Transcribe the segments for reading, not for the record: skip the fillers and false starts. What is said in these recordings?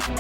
Hey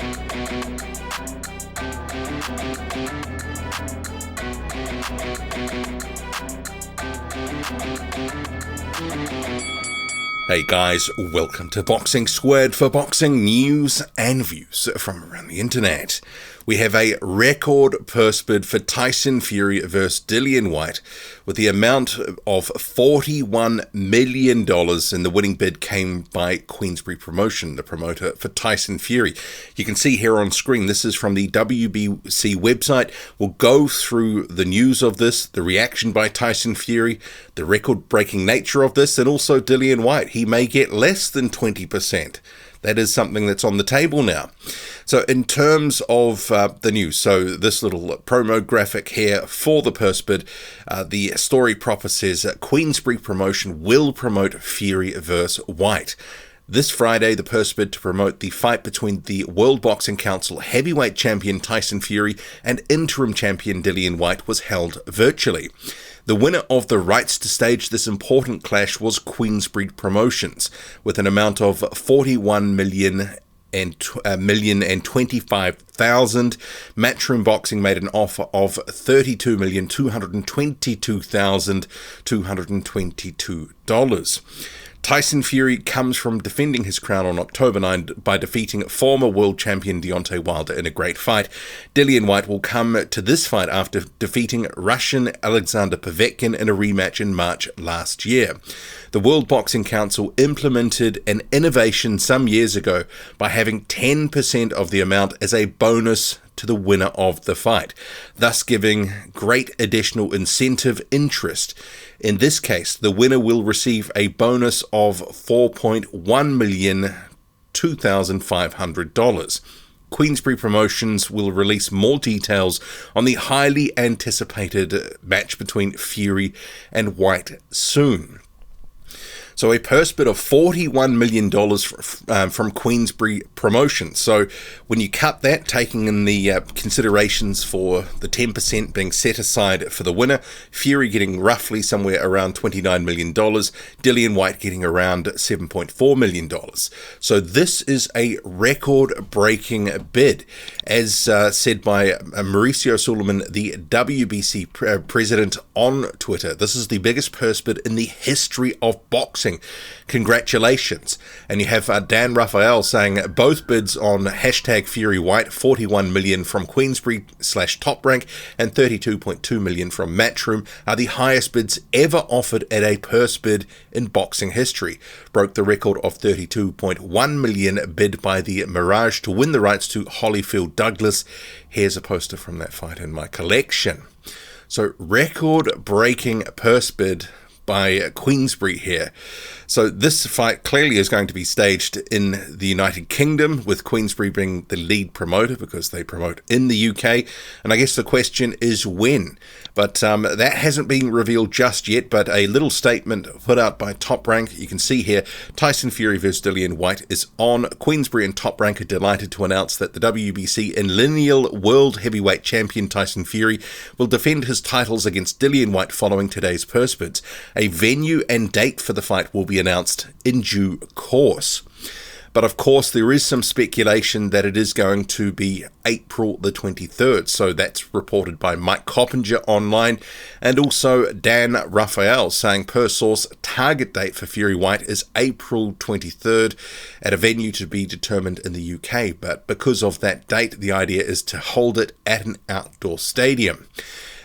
guys, welcome to Boxing Squared for boxing news and views from around the internet. We have a record purse bid for Tyson Fury vs Dillian Whyte with the amount of $41 million, and the winning bid came by Queensbury Promotion, the promoter for Tyson Fury. You can see here on screen, this is from the WBC website. We'll go through the news of this, the reaction by Tyson Fury, the record-breaking nature of this, and also Dillian Whyte. He may get less than 20%. That is something that's on the table now. So in terms of the news, so this little promo graphic here for the purse bid, the story proper says that Queensbury Promotion will promote Fury vs Whyte. This Friday, the purse bid to promote the fight between the World Boxing Council heavyweight champion Tyson Fury and interim champion Dillian Whyte was held virtually. The winner of the rights to stage this important clash was Queensbury Promotions, with an amount of $41,025,000. Matchroom Boxing made an offer of $32,222,222. Tyson Fury comes from defending his crown on October 9 by defeating former world champion Deontay Wilder in a great fight. Dillian Whyte will come to this fight after defeating Russian Alexander Povetkin in a rematch in March last year. The World Boxing Council implemented an innovation some years ago by having 10% of the amount as a bonus to the winner of the fight, thus giving great additional incentive interest. In this case, the winner will receive a bonus of $4,102,500. Queensbury Promotions will release more details on the highly anticipated match between Fury and Whyte soon. So a purse bid of $41 million from Queensbury Promotions. So when you cut that, taking in the considerations for the 10% being set aside for the winner, Fury getting roughly somewhere around $29 million, Dillian Whyte getting around $7.4 million. So this is a record-breaking bid. As said by Mauricio Suleiman, the WBC president, on Twitter, this is the biggest purse bid in the history of boxing. Congratulations. And you have Dan Raphael saying both bids on hashtag Fury Whyte, $41 million from Queensbury / Top Rank and $32.2 million from Matchroom, are the highest bids ever offered at a purse bid in boxing history. Broke the record of $32.1 million bid by the Mirage to win the rights to Holyfield Douglas. Here's a poster from that fight in my collection. So record-breaking purse bid by Queensbury here. So this fight clearly is going to be staged in the United Kingdom, with Queensbury being the lead promoter because they promote in the UK. And I guess the question is when. But that hasn't been revealed just yet, but a little statement put out by Top Rank. You can see here, Tyson Fury vs Dillian Whyte is on. Queensbury and Top Rank are delighted to announce that the WBC and lineal world heavyweight champion Tyson Fury will defend his titles against Dillian Whyte following today's purse bids. A venue and date for the fight will be announced in due course. But of course, there is some speculation that it is going to be April the 23rd. So that's reported by Mike Coppinger online, and also Dan Raphael saying per source target date for Fury Whyte is April 23rd at a venue to be determined in the UK. But because of that date, the idea is to hold it at an outdoor stadium.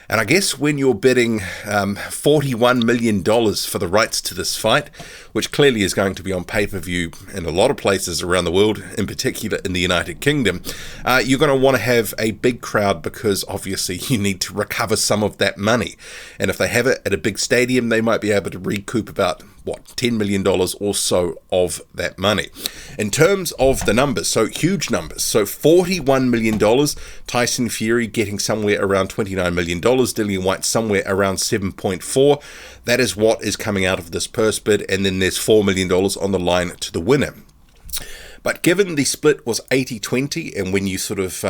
And I guess when you're bidding $41 million for the rights to this fight, which clearly is going to be on pay-per-view in a lot of places around the world, in particular in the United Kingdom, you're going to want to have a big crowd because obviously you need to recover some of that money. And if they have it at a big stadium, they might be able to recoup about, $10 million or so of that money. In terms of the numbers, so huge numbers. So $41 million, Tyson Fury getting somewhere around $29 million, Dillian Whyte somewhere around 7.4. That is what is coming out of this purse bid, and then there's $4 million on the line to the winner. But given the split was 80-20, and when you sort of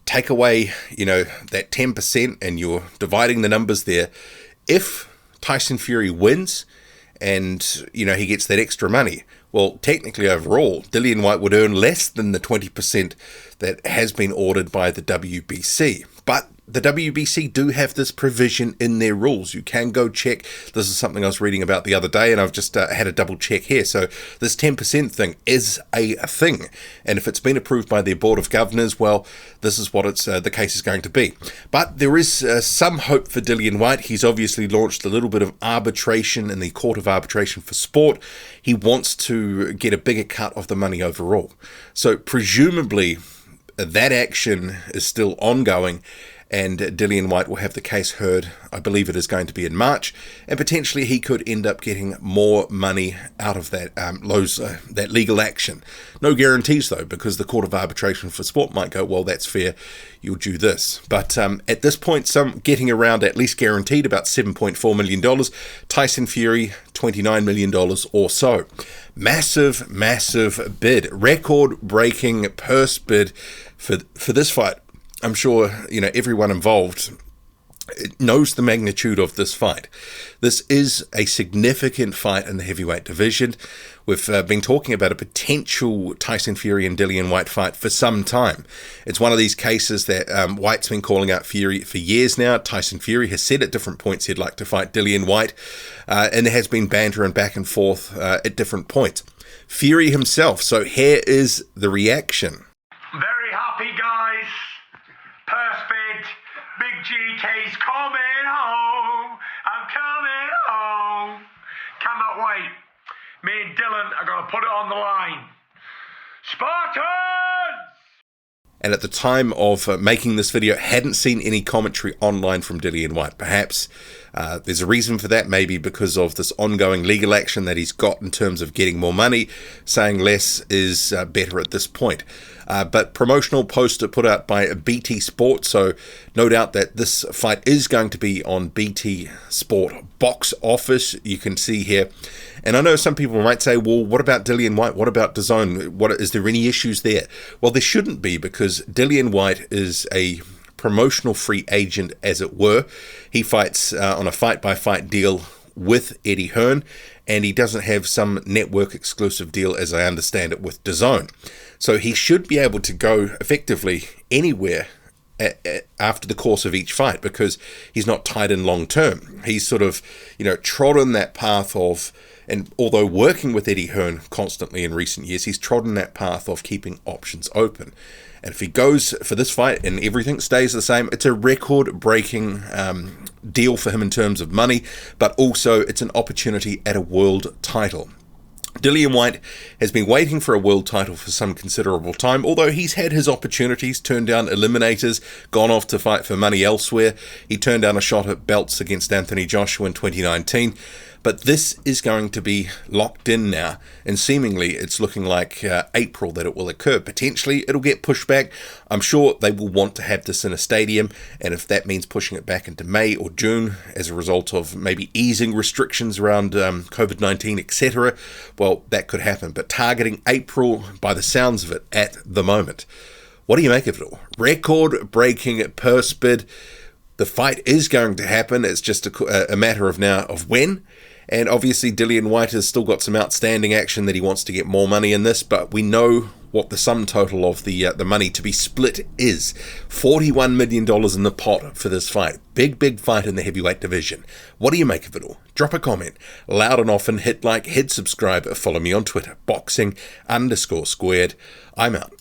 take away, that 10% and you're dividing the numbers there, if Tyson Fury wins and, you know, he gets that extra money. Well, technically overall, Dillian Whyte would earn less than the 20% that has been ordered by the WBC. But the WBC do have this provision in their rules. You can go check. This is something I was reading about the other day, and I've just had a double check here. So this 10% thing is a thing. And if it's been approved by their Board of Governors, well, this is what the case is going to be. But there is some hope for Dillian Whyte. He's obviously launched a little bit of arbitration in the Court of Arbitration for Sport. He wants to get a bigger cut of the money overall. So presumably that action is still ongoing, and Dillian Whyte will have the case heard. I believe it is going to be in March, and potentially he could end up getting more money out of that that legal action. No guarantees though, because the Court of Arbitration for Sport might go, well, that's fair, you'll do this. But at this point, some getting around at least guaranteed about $7.4 million. Tyson Fury, $29 million or so. Massive, massive bid. Record-breaking purse bid for this fight. I'm sure, you know, everyone involved knows the magnitude of this fight. This is a significant fight in the heavyweight division. We've been talking about a potential Tyson Fury and Dillian Whyte fight for some time. It's one of these cases that Whyte's been calling out Fury for years now. Tyson Fury has said at different points he'd like to fight Dillian Whyte, and there has been banter and back and forth at different points. Fury himself, so here is the reaction. Very happy, guys. Purse bid, Big GK's coming home. I'm coming home. Cannot wait. Me and Dylan are going to put it on the line. Spartans! And at the time of making this video, hadn't seen any commentary online from Dillian Whyte. Perhaps there's a reason for that, maybe because of this ongoing legal action that he's got in terms of getting more money. Saying less is better at this point. But promotional poster put out by BT Sport, so no doubt that this fight is going to be on BT Sport box office. You can see here. And I know some people might say, well, what about Dillian Whyte? What about DAZN? Is there any issues there? Well, there shouldn't be, because Dillian Whyte is a promotional free agent, as it were. He fights on a fight-by-fight deal with Eddie Hearn, and he doesn't have some network exclusive deal, as I understand it, with DAZN. So he should be able to go effectively anywhere after the course of each fight, because he's not tied in long term. He's sort of, you know, trodden that path of, and although working with Eddie Hearn constantly in recent years, he's trodden that path of keeping options open. And if he goes for this fight and everything stays the same, it's a record-breaking deal for him in terms of money, but also it's an opportunity at a world title. Dillian Whyte has been waiting for a world title for some considerable time, although he's had his opportunities, turned down eliminators, gone off to fight for money elsewhere. He turned down a shot at belts against Anthony Joshua in 2019. But this is going to be locked in now, and seemingly it's looking like April that it will occur. Potentially it'll get pushed back. I'm sure they will want to have this in a stadium, and if that means pushing it back into May or June as a result of maybe easing restrictions around COVID-19, etc., well, that could happen. But targeting April by the sounds of it at the moment. What do you make of it all? Record-breaking purse bid. The fight is going to happen. It's just a matter of now of when. And obviously Dillian Whyte has still got some outstanding action that he wants to get more money in this, but we know what the sum total of the money to be split is. $41 million in the pot for this fight. Big fight in the heavyweight division. What do you make of it all? Drop a comment. Loud and often, hit like, hit subscribe, follow me on Twitter, boxing_squared. I'm out.